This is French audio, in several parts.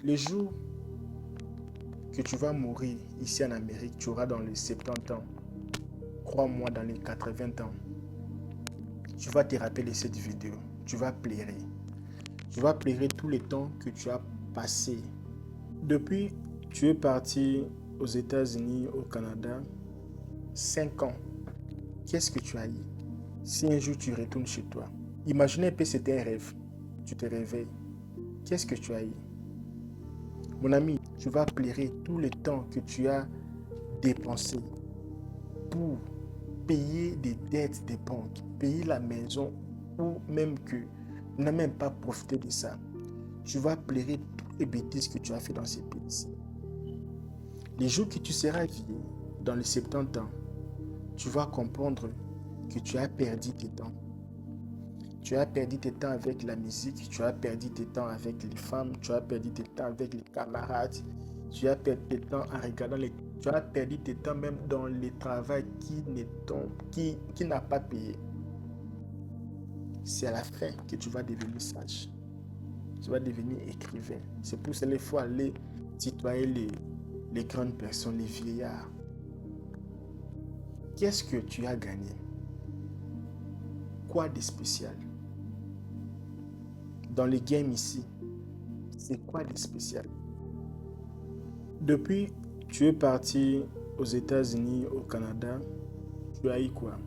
le jour que tu vas mourir ici en Amérique, tu auras dans les 70 ans, crois-moi, dans les 80 ans, tu vas te rappeler de cette vidéo, tu vas pleurer. Tu vas pleurer tout le temps que tu as passé. Depuis, tu es parti aux États-Unis, au Canada, 5 ans. Qu'est-ce que tu as eu? Si un jour tu retournes chez toi, imaginez un peu, c'était un rêve. Tu te réveilles. Qu'est-ce que tu as eu? Mon ami, tu vas pleurer tout le temps que tu as dépensé pour payer des dettes des banques, payer la maison ou même que tu n'as même pas profité de ça. Tu vas pleurer toutes les bêtises que tu as fait dans ces pays. Les jours que tu seras vieux, dans les 70 ans, tu vas comprendre que tu as perdu tes temps. Tu as perdu tes temps avec la musique, tu as perdu tes temps avec les femmes, tu as perdu tes temps avec les camarades, tu as perdu tes temps en regardant les... Tu as perdu tes temps même dans le travail qui n'a pas payé. C'est à la fin que tu vas devenir sage. Tu vas devenir écrivain. C'est pour cela qu'il faut aller tutoyer les grandes personnes, les vieillards. Qu'est-ce que tu as gagné? Quoi de spécial? Dans les games ici, c'est quoi de spécial? Depuis, tu es parti aux États-Unis, au Canada, tu as eu quoi?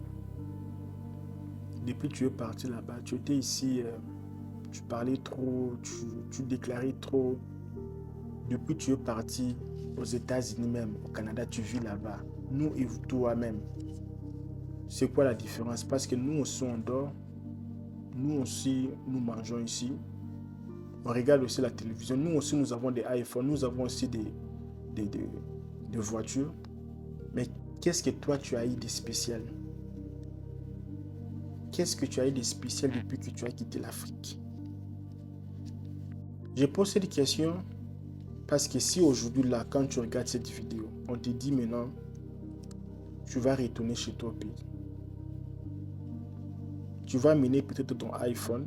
Depuis, tu es parti là-bas, tu étais ici, tu parlais trop, tu déclarais trop. Depuis, tu es parti aux États-Unis même, au Canada, tu vis là-bas. Nous et toi-même, c'est quoi la différence? Parce que nous aussi, on dort. Nous aussi, nous mangeons ici. On regarde aussi la télévision. Nous aussi, nous avons des iPhones. Nous avons aussi des voitures. Mais qu'est-ce que toi, tu as eu de spécial? Qu'est-ce que tu as eu de spécial depuis que tu as quitté l'Afrique? Je pose cette question parce que si aujourd'hui, là, quand tu regardes cette vidéo, on te dit maintenant, tu vas retourner chez toi au pays. Tu vas mener peut-être ton iPhone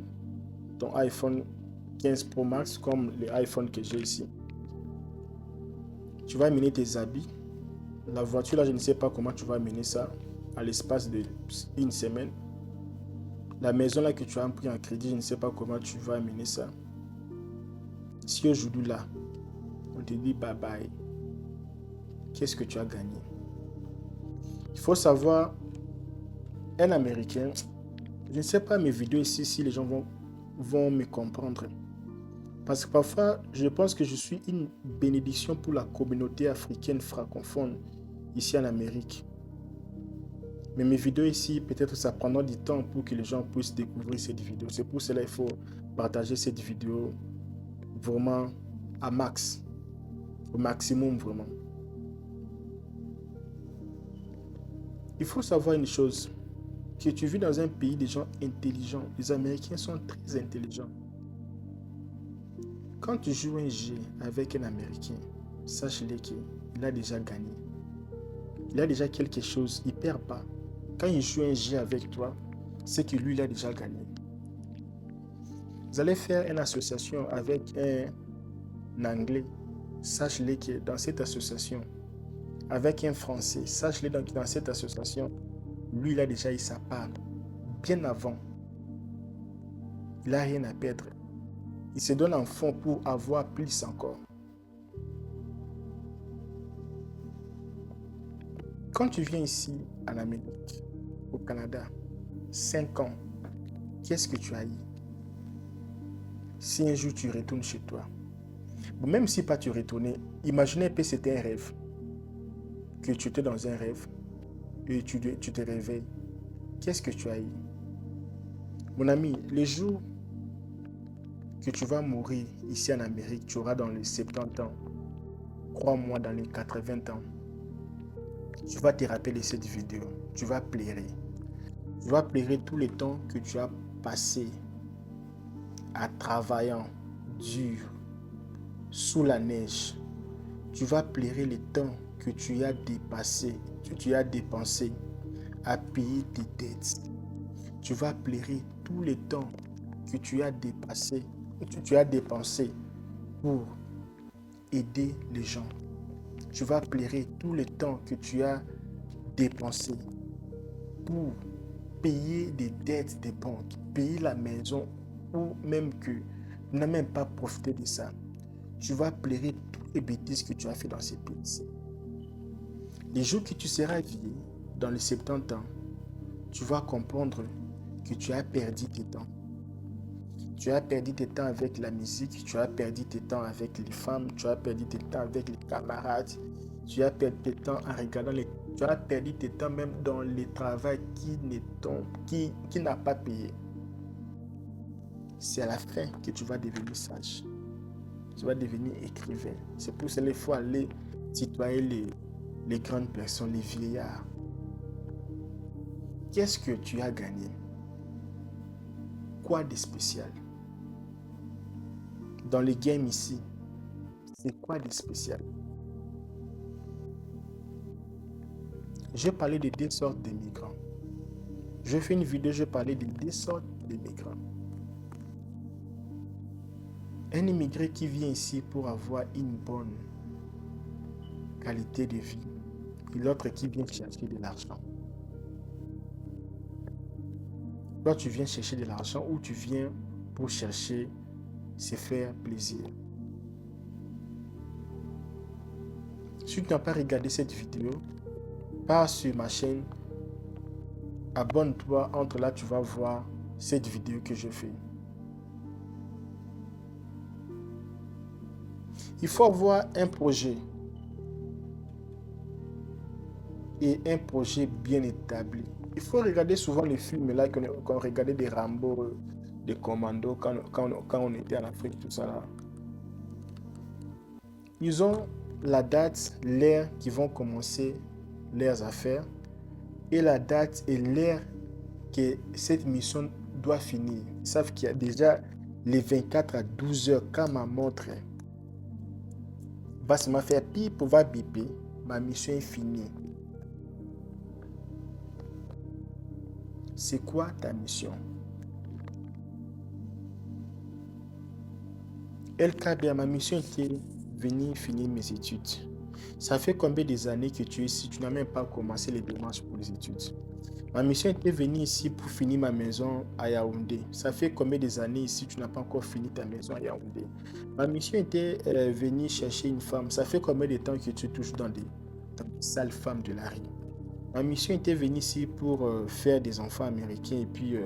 15 Pro Max comme l'iPhone que j'ai ici. Tu vas mener tes habits. La voiture là, je ne sais pas comment tu vas mener ça à l'espace d'une semaine. La maison là que tu as pris en crédit, je ne sais pas comment tu vas mener ça. Si aujourd'hui là, on te dit bye bye, qu'est-ce que tu as gagné? Il faut savoir, un Américain, je ne sais pas mes vidéos ici si les gens vont me comprendre. Parce que parfois, je pense que je suis une bénédiction pour la communauté africaine francophone ici en Amérique. Mais mes vidéos ici, peut-être ça prendra du temps pour que les gens puissent découvrir cette vidéo. C'est pour cela qu'il faut partager cette vidéo vraiment à max, au maximum vraiment. Il faut savoir une chose, que tu vis dans un pays de gens intelligents. Les Américains sont très intelligents. Quand tu joues un jeu avec un Américain, sache-le qu'il a déjà gagné. Il a déjà quelque chose, il ne perd pas. Quand il joue un jeu avec toi, c'est que lui, il a déjà gagné. Vous allez faire une association avec un Anglais. Sache-le que dans cette association, avec un Français, sache-le dans cette association, lui, il a déjà eu sa part. Bien avant, il n'a rien à perdre. Il se donne en fond pour avoir plus encore. Quand tu viens ici, en Amérique, au Canada, 5 ans, qu'est-ce que tu as eu? Si un jour tu retournes chez toi, même si pas tu retournais, imaginez que c'était un rêve, que tu étais dans un rêve et tu te réveilles. Qu'est-ce que tu as eu? Mon ami, les jours que tu vas mourir ici en Amérique, tu auras dans les 70 ans, crois-moi, dans les 80 ans, tu vas te rappeler de cette vidéo, tu vas pleurer. Tu vas pleurer tout le temps que tu as passé à travaillant dur, sous la neige. Tu vas pleurer le temps que tu as dépensé à payer tes dettes. Tu vas pleurer tout le temps que tu as dépensé pour aider les gens. Tu vas pleurer tout le temps que tu as dépensé pour payer des dettes des banques, payer la maison ou même que tu n'as même pas profité de ça. Tu vas pleurer toutes les bêtises que tu as fait dans ces pays. Les jours que tu seras vieux, dans les 70 ans, tu vas comprendre que tu as perdu tes temps. Tu as perdu tes temps avec la musique, tu as perdu tes temps avec les femmes, tu as perdu tes temps avec les camarades, tu as perdu tes temps en regardant les... Tu as perdu tes temps même dans le travail qui n'a pas payé. C'est à la fin que tu vas devenir sage. Tu vas devenir écrivain. C'est pour cela qu'il faut aller tutoyer les grandes personnes, les vieillards. Qu'est-ce que tu as gagné? Quoi de spécial? Dans les games ici, c'est quoi de spécial? Je parlais de deux sortes de migrants. Je fais une vidéo, je parlais de deux sortes de migrants. Un immigré qui vient ici pour avoir une bonne qualité de vie et l'autre qui vient chercher de l'argent. Toi, tu viens chercher de l'argent ou tu viens pour chercher se faire plaisir. Si tu n'as pas regardé cette vidéo, pars sur ma chaîne, abonne-toi, entre là tu vas voir cette vidéo que je fais. Il faut avoir un projet et un projet bien établi. Il faut regarder souvent les films là qu'on regardait des Rambo, des Commandos quand on était en Afrique, tout ça là. Ils ont la date, l'heure qui vont commencer leurs affaires et la date et l'heure que cette mission doit finir. Ils savent qu'il y a déjà les 24 à 12 heures quand ma montre va se faire pipe, va biper, ma mission est finie. C'est quoi ta mission? LKB, ma mission était venir finir mes études. Ça fait combien d'années que tu es ici? Tu n'as même pas commencé les démarches pour les études. Ma mission était venir ici pour finir ma maison à Yaoundé. Ça fait combien d'années ici tu n'as pas encore fini ta maison à Yaoundé? Ma mission était venir chercher une femme. Ça fait combien de temps que tu es toujours dans des sales femmes de la rue? Ma mission était venir ici pour faire des enfants américains et puis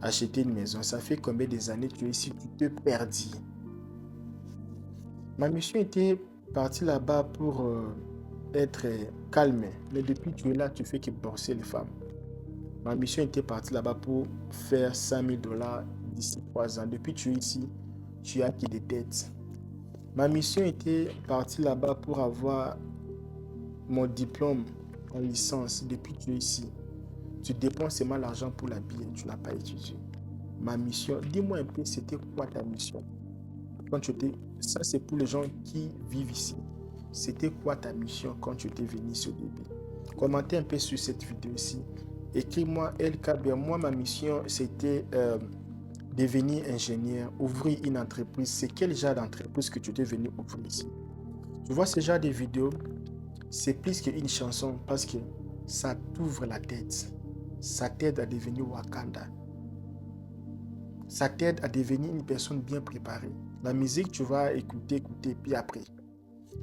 acheter une maison. Ça fait combien d'années que tu es ici? Tu te perdis. Ma mission était partir là-bas pour être calme. Mais depuis que tu es là, tu fais que bosser les femmes. Ma mission était partir là-bas pour faire $100 000 d'ici 3 ans. Depuis que tu es ici, tu as acquis des dettes. Ma mission était partir là-bas pour avoir mon diplôme en licence. Depuis que tu es ici, tu dépenses seulement l'argent pour l'habiller. Tu n'as pas étudié. Ma mission, dis-moi un peu, c'était quoi ta mission? Quand tu étais, ça c'est pour les gens qui vivent ici. C'était quoi ta mission quand tu étais venu ici au début? Commentez un peu sur cette vidéo ici. Écris-moi LKB. Moi, ma mission, c'était devenir ingénieur, ouvrir une entreprise. C'est quel genre d'entreprise que tu étais venu ouvrir ici? Tu vois ce genre de vidéo, c'est plus qu'une chanson parce que ça t'ouvre la tête. Ça t'aide à devenir Wakanda. Ça t'aide à devenir une personne bien préparée. La musique, tu vas écouter, puis après.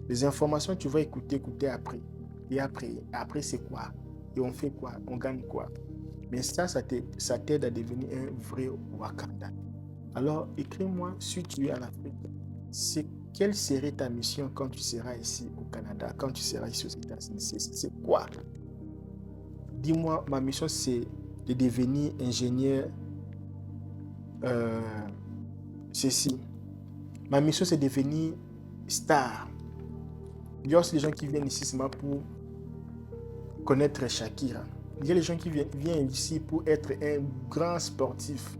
Les informations, tu vas écouter après. Et après c'est quoi? Et on fait quoi? On gagne quoi? Mais ça t'aide à devenir un vrai Wakanda. Alors, écris-moi si tu es en Afrique. Quelle serait ta mission quand tu seras ici au Canada, quand tu seras ici aux États-Unis? C'est quoi? Dis-moi, ma mission, c'est de devenir ingénieur. Ceci. Ma mission, c'est de devenir star. Il y a aussi des gens qui viennent ici seulement pour connaître Shakira. Il y a des gens qui viennent ici pour être un grand sportif.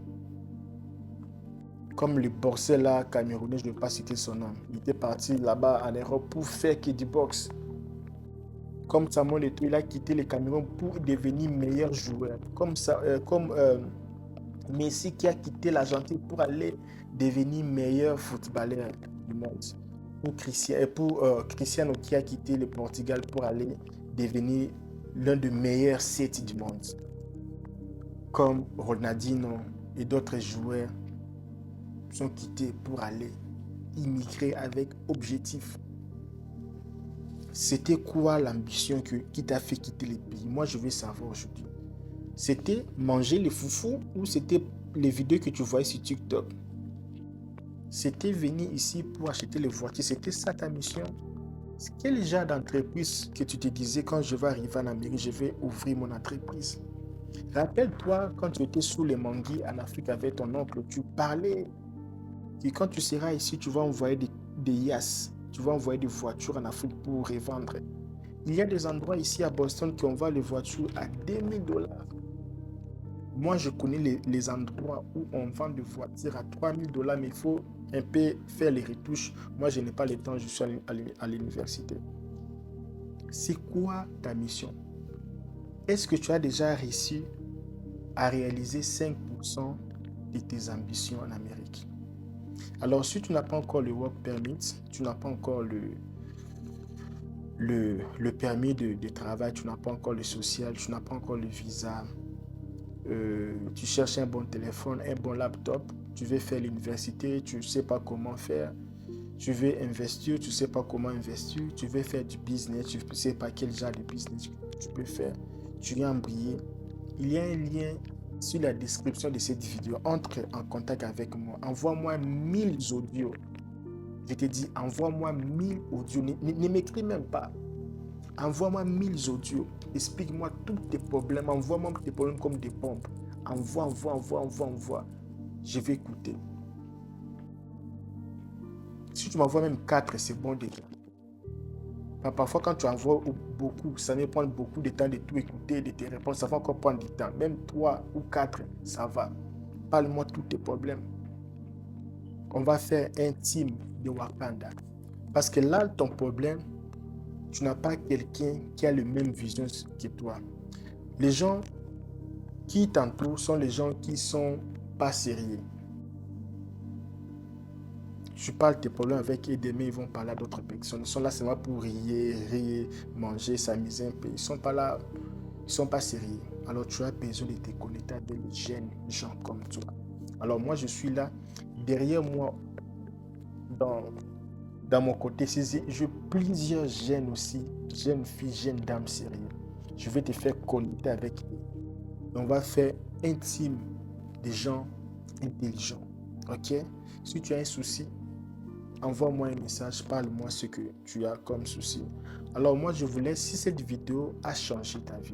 Comme le boxeur là, camerounais, je ne vais pas citer son nom. Il était parti là-bas en Europe pour faire que du boxe. Comme Samuel Eto'o, il a quitté le Cameroun pour devenir meilleur joueur. Comme Messi qui a quitté l'Argentine pour aller devenir meilleur footballeur du monde. pour Cristiano qui a quitté le Portugal pour aller devenir l'un des meilleurs 7 du monde, comme Ronaldinho et d'autres joueurs sont quittés pour aller immigrer avec objectif. C'était quoi l'ambition qui t'a fait quitter le pays? Moi, je veux savoir aujourd'hui. C'était manger les foufous ou c'était les vidéos que tu voyais sur TikTok? C'était venir ici pour acheter les voitures. C'était ça ta mission? Quel genre d'entreprise que tu te disais quand je vais arriver en Amérique, je vais ouvrir mon entreprise? Rappelle-toi quand tu étais sous les manguiers en Afrique avec ton oncle, tu parlais que quand tu seras ici, tu vas envoyer des yas, tu vas envoyer des voitures en Afrique pour revendre. Il y a des endroits ici à Boston qui envoient les voitures à $2000. Moi, je connais les endroits où on vend des voitures à $3000, mais il faut un peu faire les retouches. Moi, je n'ai pas le temps, je suis à l'université. C'est quoi ta mission? Est-ce que tu as déjà réussi à réaliser 5% de tes ambitions en Amérique? Alors, si tu n'as pas encore le work permit, tu n'as pas encore le permis de travail, tu n'as pas encore le social, tu n'as pas encore le visa, tu cherches un bon téléphone, un bon laptop, tu veux faire l'université, tu ne sais pas comment faire, tu veux investir, tu ne sais pas comment investir, tu veux faire du business, tu ne sais pas quel genre de business tu peux faire, tu viens embrayer. Il y a un lien sur la description de cette vidéo. Entre en contact avec moi, envoie-moi 1000 audios. Je te dis, envoie-moi 1000 audios, ne m'écris même pas. Envoie-moi 1000 audios. Explique-moi tous tes problèmes. Envoie-moi tes problèmes comme des bombes. Envoie. Je vais écouter. Si tu m'envoies même 4, c'est bon déjà. Parfois, quand tu envoies beaucoup, ça me prend beaucoup de temps de tout écouter, de te répondre. Ça va encore prendre du temps. Même 3 ou 4, ça va. Parle-moi tous tes problèmes. On va faire un team de Wakanda. Parce que là, ton problème, tu n'as pas quelqu'un qui a la même vision que toi. Les gens qui t'entourent sont les gens qui ne sont pas sérieux. Tu parles tes problèmes avec eux, demain ils vont parler à d'autres personnes. Ils sont là seulement pour rire, manger, s'amuser un peu. Ils ne sont pas là, ils ne sont pas sérieux. Alors tu as besoin de te connecter avec les jeunes gens comme toi. Alors moi je suis là, derrière moi, dans mon côté, j'ai plusieurs jeunes aussi, jeunes filles, jeunes dames sérieuses. Je vais te faire connecter avec eux. On va faire un team de gens intelligents. Ok? Si tu as un souci, envoie-moi un message, parle-moi ce que tu as comme souci. Alors moi, je vous laisse. Si cette vidéo a changé ta vie,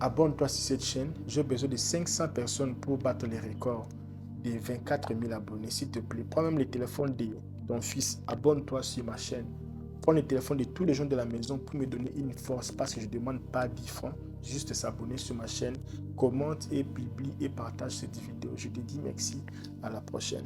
abonne-toi sur cette chaîne. J'ai besoin de 500 personnes pour battre les records de 24 000 abonnés. S'il te plaît, prends même le téléphone de ton fils. Abonne-toi sur ma chaîne. Prends le téléphone de tous les gens de la maison pour me donner une force parce que je ne demande pas 10 francs. Juste s'abonner sur ma chaîne. Commente et publie et partage cette vidéo. Je te dis merci. À la prochaine.